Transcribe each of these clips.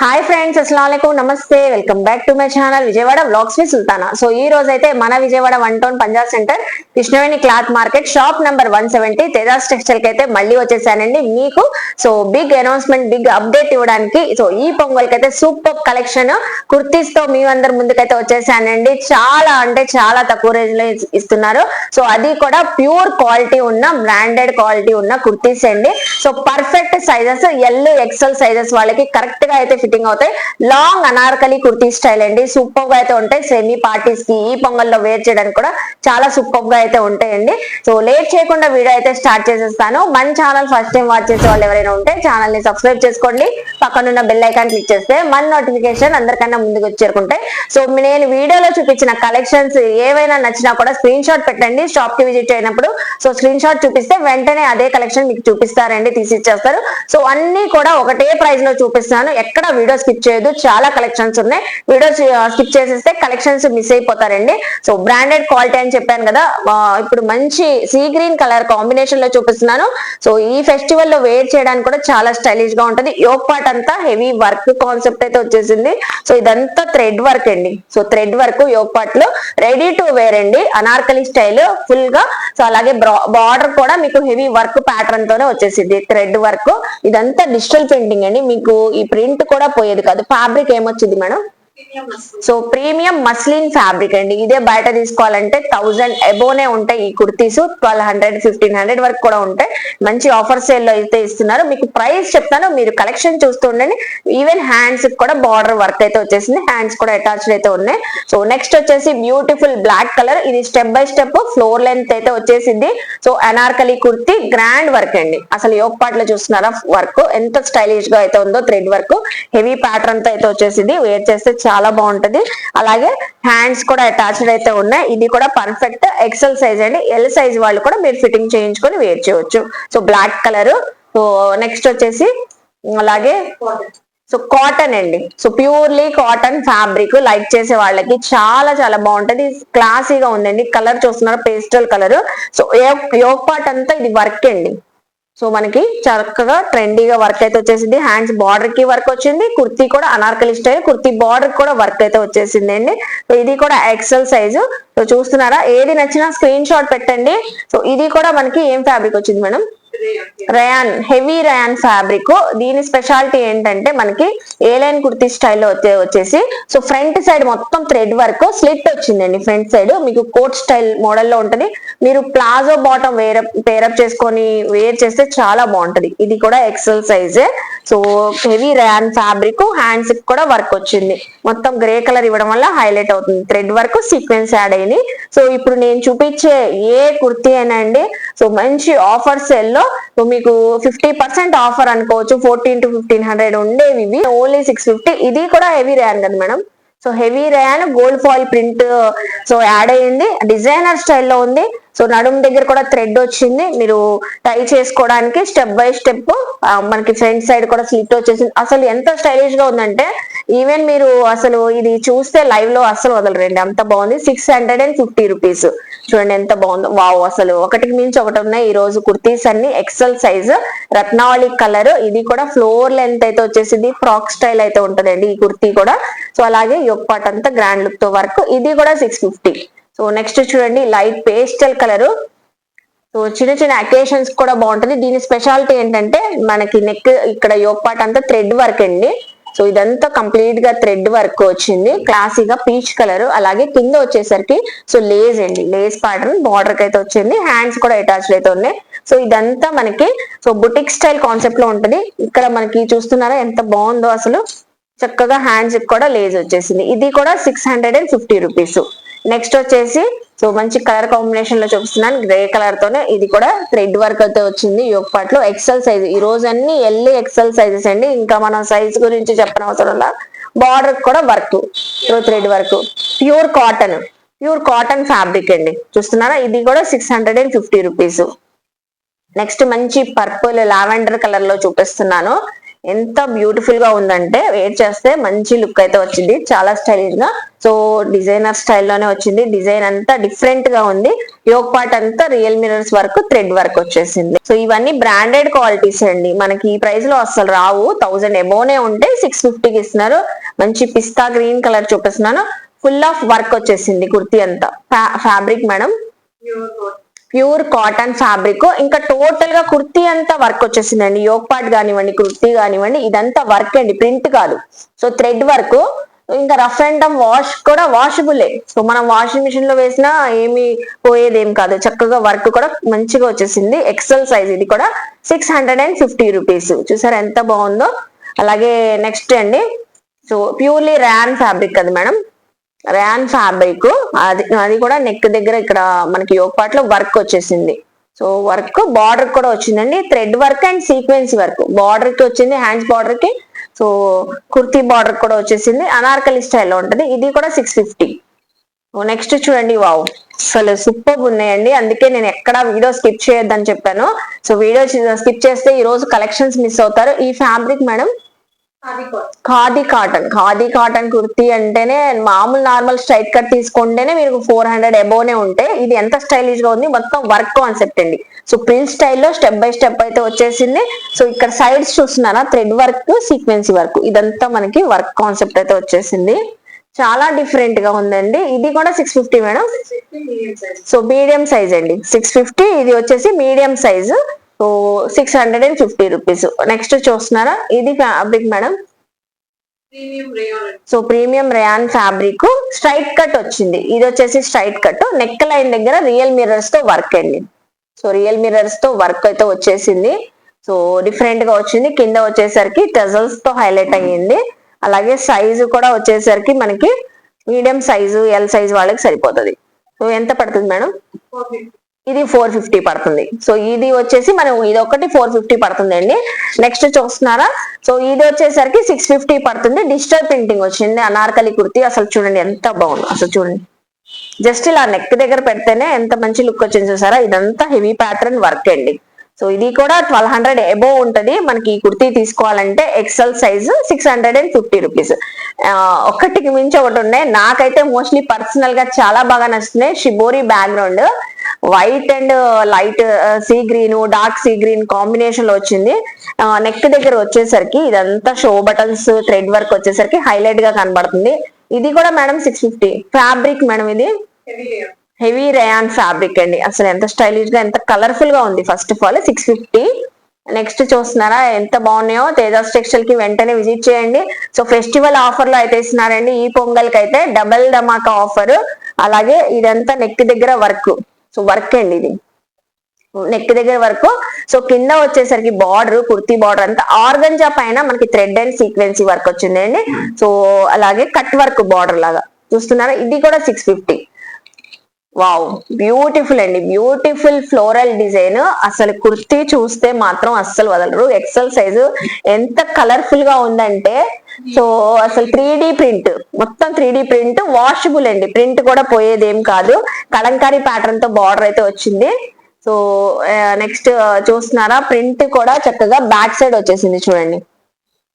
Hi friends, అస్సలాముఅలైకుం, నమస్తే. Welcome back to my channel Vijayawada vlogs with Sultana. So ఈ రోజు అయితే మన Vijayawada 1 town Punjab centre Krishnaveni cloth market shop number 170 Tejas textile కి అయితే మళ్ళీ వచ్చేసానండి మీకు. So big announcement, big update ఇవ్వడానికి. సో ఈ పొంగల్ కి అయితే సూపర్ కలెక్షన్ కుర్తీస్ తో మీ అందరి ముందుకైతే వచ్చేసానండి. చాలా అంటే చాలా తక్కువ రేంజ్ లో ఇస్తున్నారు. సో అది కూడా ప్యూర్ క్వాలిటీ ఉన్న, బ్రాండెడ్ క్వాలిటీ ఉన్న కుర్తీస్ అండి. So perfect sizes, L XL sizes వాళ్ళకి కరెక్ట్ గా అయితే ఫిట్టింగ్ అవుతాయి. లాంగ్ అనార్కలి కుర్తీ స్టైల్ అండి. సూపర్ గా అయితే ఉంటాయి. సెమీ పార్టీస్ కి ఈ పొంగల్లో వేర్ చేయడానికి కూడా చాలా సూపర్ గా అయితే ఉంటాయండి. సో లేట్ చేయకుండా వీడియో అయితే స్టార్ట్ చేసేస్తాను. మన ఛానల్ ఫస్ట్ టైం వాచ్ చేసే వాళ్ళు ఎవరైనా ఉంటే ఛానల్ ని సబ్స్క్రైబ్ చేసుకోండి. పక్కనున్న బెల్ ఐకాన్ క్లిక్ చేస్తే మన నోటిఫికేషన్ అందరికన్నా ముందుకు వచ్చేరుకుంటాయి. సో నేను వీడియోలో చూపించిన కలెక్షన్స్ ఏవైనా నచ్చినా కూడా స్క్రీన్ షాట్ పెట్టండి షాప్ కి విజిట్ అయినప్పుడు. సో స్క్రీన్ షాట్ చూపిస్తే వెంటనే అదే కలెక్షన్ మీకు చూపిస్తారండి, తీసి ఇచ్చేస్తారు. సో అన్ని కూడా ఒకటే ప్రైస్ లో చూపిస్తున్నాను. ఎక్కడ వీడియో స్కిప్ చేయదు. చాలా కలెక్షన్స్ ఉన్నాయి. వీడియో స్కిప్ చేసేస్తే కలెక్షన్స్ మిస్ అయిపోతారండి. సో బ్రాండెడ్ క్వాలిటీ అని చెప్పాను కదా. ఇప్పుడు మంచి సీ గ్రీన్ కలర్ కాంబినేషన్ లో చూపిస్తున్నాను. సో ఈ ఫెస్టివల్ లో వేర్ చేయడానికి కూడా చాలా స్టైలిష్ గా ఉంటది. యోక్ పార్ట్ అంతా హెవీ వర్క్ కాన్సెప్ట్ అయితే వచ్చేసింది. సో ఇదంతా థ్రెడ్ వర్క్ అండి. So thread work yoke part లో రెడీ టు వేర్ అండి. అనార్కలి స్టైల్ ఫుల్ గా. సో అలాగే బార్డర్ కూడా మీకు హెవీ వర్క్ ప్యాటర్న్ తోనే వచ్చేసింది. థ్రెడ్ వర్క్ ఇదంతా డిజిటల్ ప్రింటింగ్ అండి. మీకు ఈ ప్రింట్ కూడా పోయేది కాదు. ఫ్యాబ్రిక్ ఏమొచ్చింది madam? So premium muslin fabric అండి. ఇదే బయట తీసుకోవాలంటే 1000 అబోనే ఉంటాయి ఈ కుర్తీస్. 1200 1500 వరకు కూడా ఉంటాయి. మంచి ఆఫర్ సేల్ లో అయితే ఇస్తున్నారు. మీకు ప్రైస్ చెప్తాను, మీరు కలెక్షన్ చూస్తూ ఉండండి. ఈవెన్ హ్యాండ్స్ కూడా బార్డర్ వర్క్ అయితే వచ్చేసింది. హ్యాండ్స్ కూడా అటాచ్డ్ అయితే ఉన్నాయి. సో నెక్స్ట్ వచ్చేసి బ్యూటిఫుల్ బ్లాక్ కలర్. ఇది step by step floor length అయితే వచ్చేసింది. So Anarkali kurti grand work అండి. అసలు యోక్ పార్ట్ లో చూస్తున్నారా వర్క్ ఎంత స్టైలిష్ గా అయితే ఉందో. థ్రెడ్ వర్క్ హెవీ ప్యాటర్న్ తో అయితే వచ్చేసింది. వేర్ చేస్తే చాలా బాగుంటది. అలాగే హ్యాండ్స్ కూడా అటాచ్డ్ అయితే ఉన్నాయి. ఇది కూడా పర్ఫెక్ట్ ఎక్సెల్ సైజ్ అండి. ఎల్ సైజ్ వాళ్ళు కూడా మీరు ఫిట్టింగ్ చేయించుకొని వేర్ చేయొచ్చు. So black colour. So next వచ్చేసి అలాగే సో కాటన్ అండి. So purely cotton fabric like చేసే వాళ్ళకి చాలా చాలా బాగుంటది. క్లాసీగా ఉందండి. కలర్ చూస్తున్నారు pastel colour. So yoke part అంతా ఇది వర్క్ అండి. సో మనకి చక్కగా ట్రెండీగా వర్క్ అయితే వచ్చేసింది. హ్యాండ్స్ బార్డర్ కి వర్క్ వచ్చింది. కుర్తీ కూడా అనార్కలి స్టైల్. కుర్తీ బార్డర్ కూడా వర్క్ అయితే వచ్చేసింది అండి. సో ఇది కూడా ఎక్సెల్ సైజు. సో చూస్తున్నారా? ఏది నచ్చినా స్క్రీన్ షాట్ పెట్టండి. సో ఇది కూడా మనకి ఏం ఫ్యాబ్రిక్ వచ్చింది madam? Rayon, heavy rayon fabric. దీని స్పెషాలిటీ ఏంటంటే మనకి ఏ లైన్ కుర్తీ స్టైల్లో వచ్చేసి సో ఫ్రంట్ సైడ్ మొత్తం థ్రెడ్ వర్క్ స్లిట్ వచ్చిందండి. ఫ్రంట్ సైడ్ మీకు కోట్ స్టైల్ మోడల్లో ఉంటది. మీరు ప్లాజో బాటమ్ పేరప్ చేసుకొని వేర్ చేస్తే చాలా బాగుంటది. ఇది కూడా ఎక్సెల్ సైజే. So heavy rayon fabric. Hands కూడా వర్క్ వచ్చింది. మొత్తం గ్రే కలర్ ఇవ్వడం వల్ల హైలైట్ అవుతుంది. థ్రెడ్ వర్క్ సీక్వెన్స్ యాడ్ అయింది. సో ఇప్పుడు నేను చూపించే ఏ కుర్తీ అయినా అండి సో మంచి ఆఫర్ సెల్ లో మీకు 50% ఆఫర్ అనుకోవచ్చు. 1400 to 1500 ఉండేవి ఇవి ఓన్లీ 650. ఇది కూడా హెవీ రేయాన్ కదా madam. So heavy rayon gold foil print so add అయ్యింది. డిజైనర్ స్టైల్లో ఉంది. సో నడుము దగ్గర కూడా థ్రెడ్ వచ్చింది. మీరు టై చేసుకోవడానికి స్టెప్ బై స్టెప్ మనకి ఫ్రంట్ సైడ్ కూడా స్లిట్ వచ్చేసింది. అసలు ఎంత స్టైలిష్ గా ఉందంటే ఈవెన్ మీరు అసలు ఇది చూస్తే లైవ్ లో అసలు వదలరండి, అంత బాగుంది. 650 రూపీస్. చూడండి ఎంత బాగుందో. వావ్, అసలు ఒకటికి మించి ఒకటి ఉన్నాయి ఈ రోజు కుర్తీస్ అన్ని. XL size Ratnavali colour. ఇది కూడా ఫ్లోర్ లెంత్ అయితే వచ్చేసింది. ఫ్రాక్ స్టైల్ అయితే ఉంటదండి ఈ కుర్తీ కూడా. సో అలాగే యోక్ పార్ట్ అంతా గ్రాండ్ లుక్ తో వర్క్. ఇది కూడా 650. సో నెక్స్ట్ చూడండి లైట్ పేస్టల్ కలర్. సో చిన్న చిన్న అకేషన్స్ కూడా బాగుంటది. దీని స్పెషాలిటీ ఏంటంటే మనకి నెక్ ఇక్కడ యోక్ పార్ట్ అంతా థ్రెడ్ వర్క్ అండి. సో ఇదంతా కంప్లీట్ గా థ్రెడ్ వర్క్ వచ్చింది. క్లాసీగా పీచ్ కలర్. అలాగే కింద వచ్చేసరికి సో లేస్ అండి, లేస్ ప్యాటర్న్ బార్డర్ కి అయితే వచ్చింది. హ్యాండ్స్ కూడా అటాచ్డ్ అయితే ఉన్నాయి. సో ఇదంతా మనకి సో బుటిక్ స్టైల్ కాన్సెప్ట్ లో ఉంటది. ఇక్కడ మనకి చూస్తున్నారా ఎంత బాగుందో అసలు. చక్కగా హ్యాండ్స్ కూడా లేస్ వచ్చేసింది. ఇది కూడా 650 రూపీస్. నెక్స్ట్ వచ్చేసి సో మంచి కలర్ కాంబినేషన్ లో చూపిస్తున్నాను. గ్రే కలర్ తోనే ఇది కూడా థ్రెడ్ వర్క్ అయితే వచ్చింది. యోక్ పార్ట్ లో ఎక్సెల్ సైజ్. ఈ రోజు అన్ని ఎల్ ఎక్సెల్ సైజెస్ అండి. ఇంకా మనం సైజ్ గురించి చెప్పనవసరం. బార్డర్ కూడా work, thread work. Pure cotton, pure cotton fabric అండి. చూస్తున్నారా? ఇది కూడా 650 రూపీస్. నెక్స్ట్ మంచి పర్పుల్ లావెండర్ కలర్ లో చూపిస్తున్నాను. ఎంత బ్యూటిఫుల్ గా ఉందంటే వేర్ చేస్తే మంచి లుక్ అయితే వచ్చింది, చాలా స్టైలిష్ గా. సో డిజైనర్ స్టైల్లోనే వచ్చింది, డిజైన్ అంతా డిఫరెంట్ గా ఉంది. యోక్ పార్ట్ అంతా real mirrors work, thread work వచ్చేసింది. సో ఇవన్నీ బ్రాండెడ్ క్వాలిటీస్ అండి, మనకి ఈ ప్రైస్ లో అసలు రావు. 1000 ఎబోనే ఉంటే 650కి ఇస్తున్నారు. మంచి పిస్తా గ్రీన్ కలర్ చూపిస్తున్నాను, ఫుల్ ఆఫ్ వర్క్ వచ్చేసింది కుర్తీ అంతా. Fabric madam pure cotton fabric, ఇంకా టోటల్ గా కుర్తీ అంతా వర్క్ వచ్చేసిందండి. యోక్ పార్ట్ కానివ్వండి, కుర్తీ కానివ్వండి, ఇదంతా వర్క్ అండి, ప్రింట్ కాదు. సో థ్రెడ్ వర్క్, ఇంకా రఫ్ అండ్ టమ్ వాష్ కూడా వాషబులే. సో మనం వాషింగ్ మిషన్ లో వేసినా ఏమి పోయేదేం కాదు, చక్కగా వర్క్ కూడా మంచిగా వచ్చేసింది. ఎక్సెల్ సైజ్, ఇది కూడా 650 రూపీస్. చూసారా ఎంత బాగుందో. అలాగే నెక్స్ట్ అండి, సో ప్యూర్లీ ర్యాన్ ఫ్యాబ్రిక్ అది మేడం, ర్యాన్ ఫ్యాబ్రిక్. అది కూడా నెక్ దగ్గర ఇక్కడ మనకి యోక్ పార్ట్ లో వర్క్ వచ్చేసింది. సో వర్క్ బార్డర్ కూడా వచ్చిందండి, thread work and sequence work. Border కి వచ్చింది, హ్యాండ్స్ బార్డర్ కి. సో కుర్తీ బార్డర్ కూడా వచ్చేసింది, అనార్కలి స్టైల్లో ఉంటది. ఇది కూడా 650. నెక్స్ట్ చూడండి, వావ్ అసలు సూపర్ ఉన్నాయండి. అందుకే నేను ఎక్కడ వీడియో స్కిప్ చేయొద్దని చెప్పాను. సో వీడియో స్కిప్ చేస్తే ఈ రోజు కలెక్షన్స్ మిస్ అవుతారు. ఈ fabric madam khadi cotton. Khadi cotton kurti అంటేనే మామూలు నార్మల్ స్ట్రైట్ కట్ తీసుకుంటేనే మీకు 400 ఎబోనే ఉంటాయి. ఇది ఎంత స్టైలిష్ గా ఉంది, మొత్తం వర్క్ కాన్సెప్ట్ అండి. సో ప్రిన్స్ స్టైల్లో స్టెప్ బై స్టెప్ అయితే వచ్చేసింది. సో ఇక్కడ సైడ్స్ చూస్తున్నారా, థ్రెడ్ వర్క్, సీక్వెన్సీ వర్క్, ఇదంతా మనకి వర్క్ కాన్సెప్ట్ అయితే వచ్చేసింది. చాలా డిఫరెంట్ గా ఉందండి. ఇది కూడా 650 మేడం. సో మీడియం సైజ్ అండి, 650. ఇది వచ్చేసి medium size. So 650 rupees. Next చూస్తున్నారా, ఇది fabric madam, so premium rayon fabric, straight cut వచ్చింది. ఇది వచ్చేసి స్ట్రైట్ కట్, నెక్ లైన్ దగ్గర రియల్ మిర్రర్స్ తో వర్క్ అండి. సో రియల్ మిర్రర్స్ తో వర్క్ అయితే వచ్చేసింది. సో డిఫరెంట్ గా వచ్చింది. కింద వచ్చేసరికి టజల్స్ తో హైలైట్ అయ్యింది. అలాగే సైజు కూడా వచ్చేసరికి మనకి మీడియం సైజు, ఎల్ సైజ్ వాళ్ళకి సరిపోతుంది. సో ఎంత పడుతుంది మేడం? ఇది 450 పడుతుంది. సో ఇది వచ్చేసి మనం ఇది ఒకటి 450 పడుతుంది అండి. నెక్స్ట్ చూస్తున్నారా, సో ఇది వచ్చేసరికి 650 పడుతుంది. డిజిటల్ ప్రింటింగ్ వచ్చింది, అనార్కలి కుర్తీ. అసలు చూడండి ఎంత బాగుంది, అసలు చూడండి. జస్ట్ ఇలా నెక్ దగ్గర పెడితేనే ఎంత మంచి లుక్ వచ్చింది చూసారా. ఇదంతా హెవీ ప్యాటర్న్ వర్క్ అండి. సో ఇది కూడా 1200 ఎబో ఉంటది మనకి. ఈ కుర్తీ తీసుకోవాలంటే ఎక్సెల్ సైజ్ 650 రూపీస్. ఒకటికి మించి ఒకటి ఉన్నాయి. నాకైతే మోస్ట్లీ పర్సనల్ గా చాలా బాగా నచ్చుతున్నాయి. Shibori background, white and light sea green, dark sea green combination లో వచ్చింది. నెక్ దగ్గర వచ్చేసరికి ఇదంతా షో బటన్స్, థ్రెడ్ వర్క్ వచ్చేసరికి హైలైట్ గా కనబడుతుంది. ఇది కూడా మేడం 650. ఫ్యాబ్రిక్ మేడం ఇది హెవీ రేయాన్ ఫ్యాబ్రిక్ అండి. అసలు ఎంత స్టైలిష్ గా, ఎంత కలర్ఫుల్ గా ఉంది. First of all 650. నెక్స్ట్ చూస్తున్నారా ఎంత బాగున్నాయో. తేజాస్ టెక్స్టైల్ కి వెంటనే విజిట్ చేయండి. సో ఫెస్టివల్ ఆఫర్ లో అయితే ఇస్తున్నారండి. ఈ పొంగల్ కి అయితే డబల్ ధమాకా ఆఫర్. అలాగే ఇదంతా నెక్ దగ్గర వర్క్, సో వర్క్ అండి ఇది నెక్ దగ్గర వరకు. సో కింద వచ్చేసరికి బార్డర్, కుర్తీ బార్డర్ అంతా ఆర్గంజా పైన మనకి థ్రెడ్ అండ్ సీక్వెన్సీ వర్క్ వచ్చింది అండి. సో అలాగే కట్ వర్క్ బార్డర్ లాగా చూస్తున్నారా. ఇది కూడా 650. వావ్ బ్యూటిఫుల్ అండి, బ్యూటిఫుల్ ఫ్లోరల్ డిజైన్. అసలు కుర్తీ చూస్తే మాత్రం అస్సలు వదలరు. ఎక్సెల్ సైజు ఎంత కలర్ఫుల్ గా ఉందంటే, సో అసలు 3D ప్రింట్, మొత్తం 3D ప్రింట్, వాషబుల్ అండి. ప్రింట్ కూడా పోయేదేం కాదు. కలంకారీ ప్యాటర్న్ తో బార్డర్ అయితే వచ్చింది. సో నెక్స్ట్ చూస్తున్నారా, ప్రింట్ కూడా చక్కగా బ్యాక్ సైడ్ వచ్చేసింది చూడండి.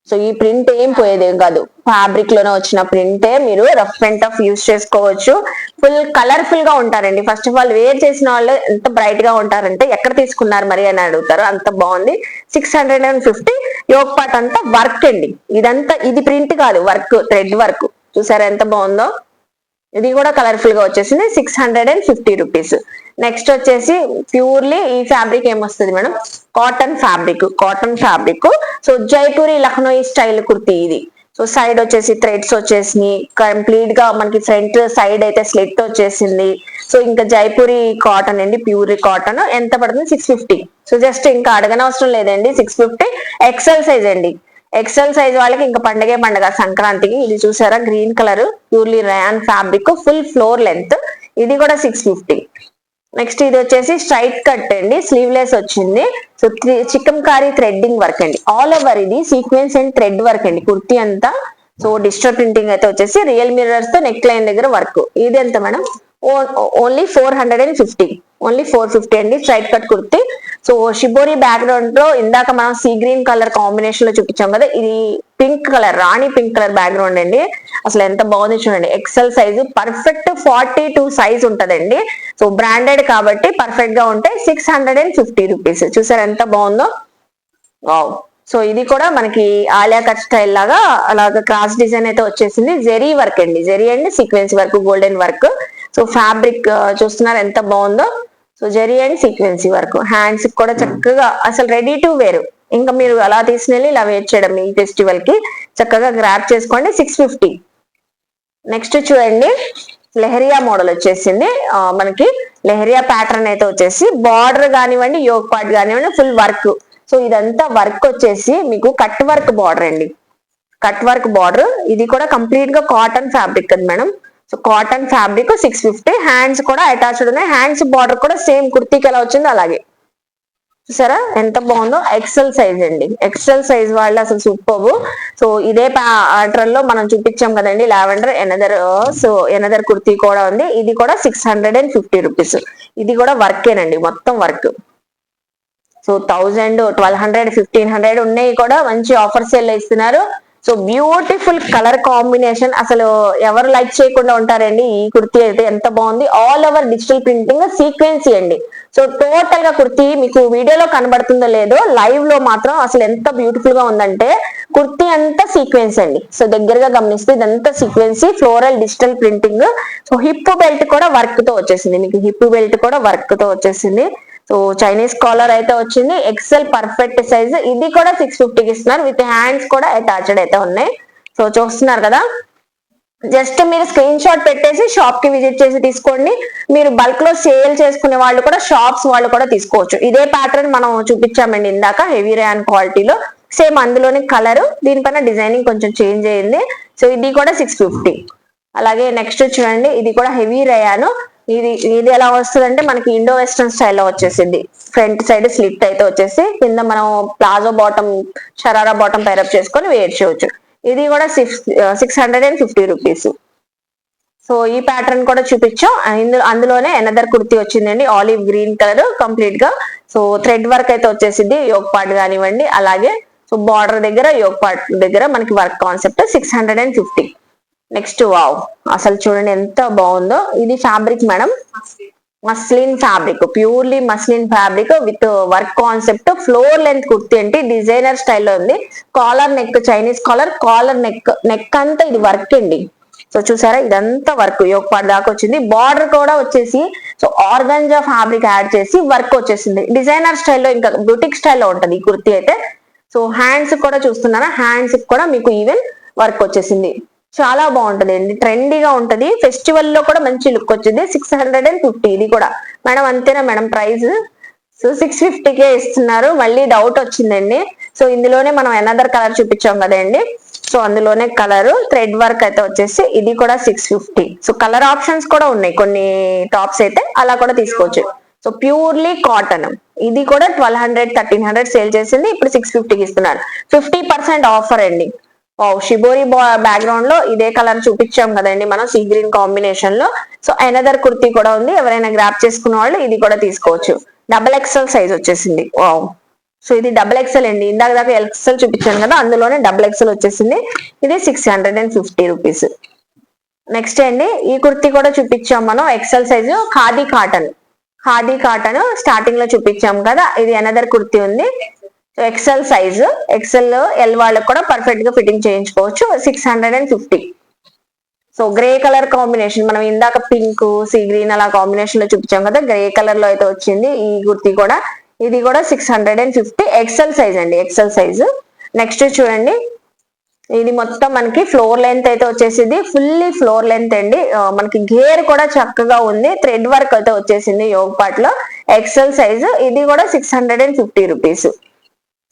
సో ఈ ప్రింట్ ఏం పోయేదేం కాదు, ఫ్యాబ్రిక్ లోనే వచ్చిన ప్రింటే. మీరు రఫ్ అండ్ టఫ్ యూజ్ చేసుకోవచ్చు. ఫుల్ కలర్ఫుల్ గా ఉంటారండి. ఫస్ట్ ఆఫ్ ఆల్ వేర్ చేసిన వాళ్ళు ఎంత బ్రైట్ గా ఉంటారంటే ఎక్కడ తీసుకున్నారు మరి అని అడుగుతారు, అంత బాగుంది. 650. యోక్ పార్ట్ అంతా వర్క్ అండి. ఇదంతా ఇది ప్రింట్ కాదు, వర్క్, థ్రెడ్ వర్క్. చూసారా ఎంత బాగుందో. ఇది కూడా కలర్ఫుల్ గా వచ్చేసింది. 650 రూపీస్. నెక్స్ట్ వచ్చేసి ప్యూర్లీ ఈ ఫ్యాబ్రిక్ ఏమొస్తుంది madam, cotton fabric. Cotton fabric, so Jaipuri Lucknowi style kurti ఇది. సో సైడ్ వచ్చేసి థ్రెడ్స్ వచ్చేసి కంప్లీట్ గా మనకి ఫ్రంట్ సైడ్ అయితే స్లిట్ వచ్చేసింది. సో ఇంకా జైపూరి కాటన్ అండి, ప్యూర్ కాటన్. ఎంత పడుతుంది? 650. సో జస్ట్ ఇంకా అడగనవసరం లేదండి, 650. ఎక్సెల్ సైజ్ అండి. ఎక్సెల్ సైజ్ వాళ్ళకి ఇంకా పండగే పండగ, సంక్రాంతికి. ఇది చూసారా green colour, purely rayon fabric, full floor length. ఇది కూడా 650. నెక్స్ట్ ఇది వచ్చేసి స్ట్రైట్ కట్ అండి, స్లీవ్లెస్ వచ్చింది. So chikankari threading work అండి. ఆల్ ఓవర్ ఇది సీక్వెన్స్ అండ్ థ్రెడ్ వర్క్ అండి. కుర్తీ అంతా సో డిజిటల్ ప్రింటింగ్ అయితే వచ్చేసి రియల్ మిర్రర్స్ తో నెక్ లైన్ దగ్గర వర్క్. ఇది ఎంత మేడం? ఓన్లీ 450, ఓన్లీ 450 అండి straight cut kurti. So shibori background లో ఇందాక మనం సీ గ్రీన్ కలర్ కాంబినేషన్ లో చూపించాం కదా, ఇది పింక్ కలర్, రాణి పింక్ కలర్ బ్యాక్గ్రౌండ్ అండి. అసలు ఎంత బాగుంది చూడండి. ఎక్సెల్ సైజు, పర్ఫెక్ట్ 42 సైజ్ ఉంటదండి. సో బ్రాండెడ్ కాబట్టి పర్ఫెక్ట్ గా ఉంటాయి. 650 రూపీస్. చూసారు ఎంత బాగుందో. వావ్. సో ఇది కూడా మనకి ఆలియా కట్ స్టైల్ లాగా అలాగా క్రాస్ డిజైన్ అయితే వచ్చేసింది. జెరీ వర్క్ అండి, zari and sequence work, golden work. So fabric చూస్తున్నారు ఎంత బాగుందో. So zari and sequence work. Hands కూడా చక్కగా అసలు రెడీ టు వేర్. ఇంకా మీరు అలా తీసుకెళ్ళి ఇలా వేర్ చేయడం ఈ ఫెస్టివల్ కి చక్కగా గ్రాప్ చేసుకోండి. 650. నెక్స్ట్ చూడండి, లెహరియా మోడల్ వచ్చేసింది మనకి. లెహరియా ప్యాటర్న్ అయితే వచ్చేసి బార్డర్ కానివ్వండి, యోగ్ పార్ట్ కానివ్వండి, ఫుల్ వర్క్. సో ఇదంతా వర్క్ వచ్చేసి మీకు కట్ వర్క్ బార్డర్ అండి, కట్ వర్క్ బార్డర్. ఇది కూడా కంప్లీట్ గా కాటన్ ఫ్యాబ్రిక్ కదా madam. So cotton fabric 650. Hands కూడా అటాచ్డ్ ఉన్నాయి. హ్యాండ్స్ బార్డర్ కూడా సేమ్ కుర్తీకి ఎలా వచ్చిందో అలాగే. చూసారా ఎంత బాగుందో. ఎక్సెల్ సైజ్ అండి, ఎక్సెల్ సైజ్ వాళ్ళు అసలు సూపర్. సో ఇదే ప్యాటర్న్ లో మనం చూపించాం కదండి lavender another. So another kurti కూడా ఉంది. ఇది కూడా 650 రూపీస్. ఇది కూడా వర్కేనండి, మొత్తం వర్క్. సో 1000, 1200, 1500 ఉన్నాయి కూడా మంచి ఆఫర్ సేల్ ఇస్తున్నారు. So beautiful colour combination. అసలు ఎవరు లైక్ చేయకుండా ఉంటారండి. ఈ కుర్తీ అయితే ఎంత బాగుంది. ఆల్ ఓవర్ డిజిటల్ ప్రింటింగ్, సీక్వెన్సీ అండి. సో టోటల్ గా కుర్తీ మీకు వీడియోలో కనబడుతుందో లేదో, లైవ్ లో మాత్రం అసలు ఎంత బ్యూటిఫుల్ గా ఉందంటే కుర్తీ అంతా సీక్వెన్స్ అండి. సో దగ్గరగా గమనిస్తే ఇదంతా sequence, floral digital printing. So hip belt కూడా వర్క్ తో వచ్చేసింది మీకు, హిప్ బెల్ట్ కూడా వర్క్ తో వచ్చేసింది. సో చైనీస్ కాలర్ అయితే వచ్చింది. XL perfect size. ఇది కూడా 650కి ఇస్తున్నారు. విత్ హ్యాండ్స్ కూడా అటాచ్డ్ అయితే ఉన్నాయి. సో చూస్తున్నారు కదా. జస్ట్ మీరు స్క్రీన్ షాట్ పెట్టేసి షాప్ కి విజిట్ చేసి తీసుకోండి. మీరు బల్క్ లో సేల్ చేసుకునే వాళ్ళు కూడా, షాప్స్ వాళ్ళు కూడా తీసుకోవచ్చు. ఇదే ప్యాటర్న్ మనం చూపించామండి ఇందాక, హెవీ ర్యాన్ క్వాలిటీలో. సేమ్ అందులోని కలర్, దీనిపైన డిజైనింగ్ కొంచెం చేంజ్ అయ్యింది. సో ఇది కూడా 650. అలాగే నెక్స్ట్ చూడండి, ఇది కూడా హెవీ రయాను. ఇది ఇది ఎలా వస్తుంది అంటే మనకి ఇండో వెస్టర్న్ స్టైల్లో వచ్చేసింది. ఫ్రంట్ సైడ్ స్లిట్ అయితే వచ్చేసి కింద మనం palazzo bottom, sharara bottom pair up చేసుకొని వేర్ చేయవచ్చు. ఇది కూడా 650 రూపీస్. సో ఈ ప్యాటర్న్ కూడా చూపించాం. అందులోనే ఎనదర్ కుర్తీ వచ్చిందండి, ఆలివ్ గ్రీన్ కలర్ కంప్లీట్ గా. సో థ్రెడ్ వర్క్ అయితే వచ్చేసింది, యోగ్ పార్ట్ కానివ్వండి. అలాగే సో బార్డర్ దగ్గర, యోగ్ పార్ట్ దగ్గర మనకి వర్క్ కాన్సెప్ట్. 650. నెక్స్ట్ వావ్, అసలు చూడండి ఎంత బాగుందో. ఇది fabric madam, muslin fabric, purely muslin fabric with work concept. Floor length kurti అంటే డిజైనర్ స్టైల్లో ఉంది. Collar neck, Chinese collar, collar neck, neck అంతా ఇది వర్క్ అండి. సో చూసారా ఇదంతా వర్క్, యోగ్ పార్ట్ దాకా వచ్చింది. బార్డర్ కూడా వచ్చేసి సో ఆర్గంజా ఫ్యాబ్రిక్ యాడ్ చేసి వర్క్ వచ్చేసింది. డిజైనర్ స్టైల్లో, ఇంకా బ్యూటిక్ స్టైల్లో ఉంటది ఈ కుర్తీ అయితే. సో హ్యాండ్స్ కూడా చూస్తున్నారా, హ్యాండ్స్ కూడా మీకు ఈవెన్ వర్క్ వచ్చేసింది. చాలా బాగుంటది అండి, ట్రెండీగా ఉంటది. ఫెస్టివల్ లో కూడా మంచి లుక్ వచ్చింది. 650. ఇది కూడా మేడం అంతేనా మేడం ప్రైస్? సో 650కే ఇస్తున్నారు. మళ్ళీ డౌట్ వచ్చిందండి. సో ఇందులోనే మనం ఎనదర్ కలర్ చూపించాం కదండి. సో అందులోనే కలర్ థ్రెడ్ వర్క్ అయితే వచ్చేసి ఇది కూడా 650. సో కలర్ ఆప్షన్స్ కూడా ఉన్నాయి కొన్ని టాప్స్ అయితే, అలా కూడా తీసుకోవచ్చు. So purely cotton. ఇది కూడా 1200, 1300 సేల్ చేసింది, ఇప్పుడు 650కి ఇస్తున్నారు. 50% ఆఫర్ అండి. షిబోరి బ్యాక్గ్రౌండ్ లో ఇదే కలర్ చూపించాం కదండి మనం, సీ గ్రీన్ కాంబినేషన్ లో. సో ఎనదర్ కుర్తీ కూడా ఉంది. ఎవరైనా గ్రాప్ చేసుకున్న వాళ్ళు ఇది కూడా తీసుకోవచ్చు. XXL సైజ్ వచ్చేసింది. వావ్. సో ఇది XXL అండి. ఇందాక దాకా ఎక్సెల్ చూపించాను కదా, అందులోనే XXL వచ్చేసింది. ఇది 650 రూపీస్. నెక్స్ట్ అండి, ఈ కుర్తీ కూడా చూపించాం మనం, XL size, khadi cotton. Khadi cotton starting లో చూపించాం కదా. ఇది ఎనదర్ కుర్తీ ఉంది. ఎక్సెల్ సైజు, ఎక్సెల్ ఎల్ వాళ్ళకి కూడా పర్ఫెక్ట్ గా ఫిట్టింగ్ చేయించుకోవచ్చు. 650. సో గ్రే కలర్ కాంబినేషన్, మనం ఇందాక పింక్, సీ గ్రీన్ అలా కాంబినేషన్ లో చూపించాం కదా, గ్రే కలర్ లో అయితే వచ్చింది ఈ కుర్తీ కూడా. ఇది కూడా 650. ఎక్సెల్ సైజ్ అండి, ఎక్సెల్ సైజు. నెక్స్ట్ చూడండి, ఇది మొత్తం మనకి ఫ్లోర్ లెంత్ అయితే వచ్చేసింది. ఫుల్లీ ఫ్లోర్ లెంత్ అండి. మనకి గేర్ కూడా చక్కగా ఉంది. థ్రెడ్ వర్క్ అయితే వచ్చేసింది యోగ్ పార్ట్ లో. XL size. ఇది కూడా 650 రూపీస్.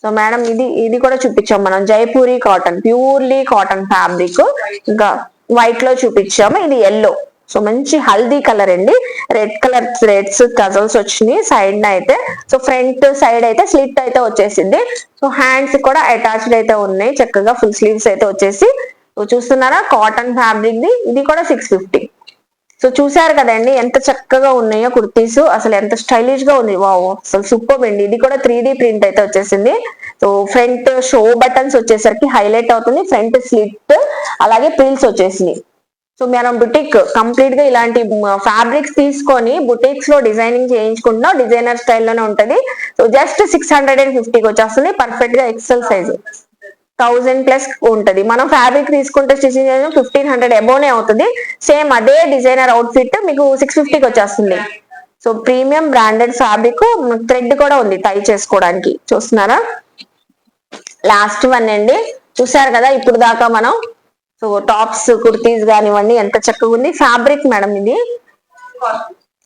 సో మేడం ఇది కూడా చూపించాం మనం, Jaipuri cotton, purely cotton fabric. ఇంకా వైట్ లో చూపించాము. ఇది ఎల్లో. సో మంచి హల్దీ కలర్ అండి. రెడ్ కలర్ థ్రెడ్స్, కజల్స్ వచ్చినాయి సైడ్ అయితే. సో ఫ్రంట్ సైడ్ అయితే స్లిట్ అయితే వచ్చేసింది. సో హ్యాండ్స్ కూడా అటాచ్డ్ అయితే ఉన్నాయి చక్కగా. ఫుల్ స్లీవ్స్ అయితే వచ్చేసి చూస్తున్నారా, కాటన్ ఫ్యాబ్రిక్ ది, ఇది కూడా 650. సో చూసారు కదండి ఎంత చక్కగా ఉన్నాయో కుర్తీస్, అసలు ఎంత స్టైలిష్ గా ఉంది. వావ్, అసలు సూపర్ అండి. ఇది కూడా 3D ప్రింట్ అయితే వచ్చేసింది. సో ఫ్రంట్ షో బటన్స్ వచ్చేసరికి హైలైట్ అవుతుంది, ఫ్రంట్ స్లిట్, అలాగే ప్రిల్స్ వచ్చేసింది. సో మనం బుటిక్ కంప్లీట్ గా ఇలాంటి ఫ్యాబ్రిక్స్ తీసుకొని బుటిక్స్ లో డిజైనింగ్ చేయించుకుంటున్నాం, డిజైనర్ స్టైల్లోనే ఉంటది. సో జస్ట్ 650కి వచ్చేస్తుంది, పర్ఫెక్ట్ గా ఎక్సెల్ సైజ్. 1000+ ఉంటది. మనం ఫ్యాబ్రిక్ తీసుకుంటే స్టిచింగ్ 1500 అబోనే అవుతుంది. సేమ్ అదే డిజైనర్ అవుట్ ఫిట్ మీకు 650కి వచ్చేస్తుంది. So premium branded fabric, thread కూడా ఉంది టై చేసుకోవడానికి. చూస్తున్నారా, లాస్ట్ వన్ అండి. చూసారు కదా ఇప్పుడు దాకా మనం. సో టాప్స్, కుర్తీస్ కానివ్వండి ఎంత చక్కగా ఉంది. ఫ్యాబ్రిక్ మేడం ఇది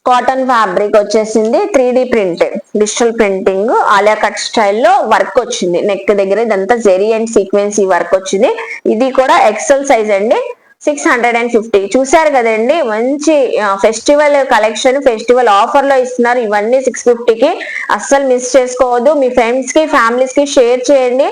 కాటన్ ఫ్యాబ్రిక్ వచ్చేసింది, 3D print, digital printing, Alia cut స్టైల్లో వర్క్ వచ్చింది. నెక్ దగ్గర ఇదంతా జెరీ అండ్ సీక్వెన్సీ వర్క్ వచ్చింది. ఇది కూడా ఎక్సెల్ సైజ్ అండి, 650. చూసారు కదండి, మంచి ఫెస్టివల్ కలెక్షన్, ఫెస్టివల్ ఆఫర్ లో ఇస్తున్నారు ఇవన్నీ 650కి. అస్సలు మిస్ చేసుకోవద్దు. మీ ఫ్రెండ్స్ కి, ఫ్యామిలీస్ కి షేర్ చేయండి.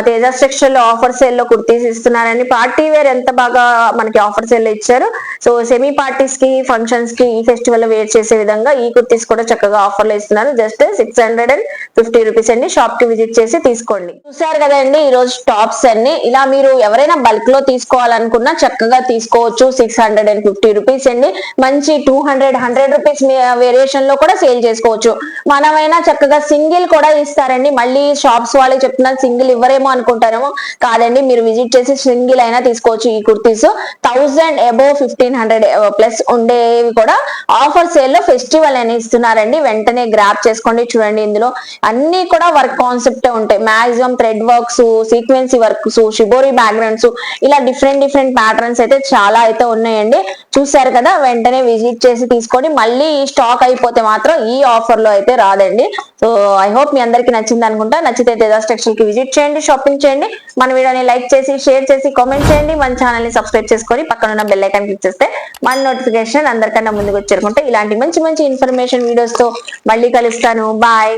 తేజాస్ టెక్స్టైల్ లో ఆఫర్ సేల్ లో కుర్తీస్ ఇస్తున్నారని. పార్టీ వేర్ ఎంత బాగా మనకి ఆఫర్ సేల్ లో ఇచ్చారు. సో సెమీ పార్టీస్ కి, ఫంక్షన్స్ కి, ఈ ఫెస్టివల్ లో వేర్ చేసే విధంగా ఈ కుర్తీస్ కూడా చక్కగా ఆఫర్ లో ఇస్తున్నారు. జస్ట్ 650 రూపీస్ అండి. షాప్ కి విజిట్ చేసి తీసుకోండి. చూసారు కదండి ఈ రోజు టాప్స్ అన్ని. ఇలా మీరు ఎవరైనా బల్క్ లో తీసుకోవాలనుకున్నా చక్కగా తీసుకోవచ్చు. 650 రూపీస్ అండి. మంచి 200 రూపీస్ వేరియేషన్ లో కూడా సేల్ చేసుకోవచ్చు. మనమైనా చక్కగా సింగిల్ కూడా ఇస్తారండి. మళ్ళీ షాప్స్ వాళ్ళకి చెప్తున్నారు సింగిల్ ఇవ్వరేమో అనుకుంటారేమో, కాదండి, మీరు విజిట్ చేసి సింగిల్ అయినా తీసుకోవచ్చు. ఈ కుర్తీస్ 1000 అబోవ్ 1500+ ఉండేవి కూడా ఆఫర్ సేల్ లో ఫెస్టివల్ అని ఇస్తున్నారండి. వెంటనే గ్రాప్ చేసుకోండి. చూడండి, ఇందులో అన్ని కూడా వర్క్ కాన్సెప్ట్ ఉంటాయి. Maximum thread works, sequence works, shibori backgrounds, ఇలా డిఫరెంట్ ప్యాటర్న్స్ అయితే చాలా అయితే ఉన్నాయండి. చూసారు కదా, వెంటనే విజిట్ చేసి తీసుకొని మళ్ళీ స్టాక్ అయిపోతే మాత్రం ఈ ఆఫర్ లో అయితే రాదండి. సో ఐ హోప్ మీ అందరికి నచ్చింది అనుకుంటా. నచ్చితే తేజాస్ టెక్స్టైల్ కి విజిట్ చేయండి, షాపింగ్ చేయండి. మన వీడియోని లైక్ చేసి, షేర్ చేసి, కామెంట్ చేయండి. మన ఛానల్ ని సబ్స్క్రైబ్ చేసుకొని పక్కన ఉన్న బెల్ ఐకాన్ క్లిక్ చేస్తే మన నోటిఫికేషన్ అందరికన్నా ముందుకు వచ్చేరుకుంటే ఇలాంటి మంచి మంచి ఇన్ఫర్మేషన్ వీడియోస్ తో మళ్ళీ కలుస్తాను. బాయ్.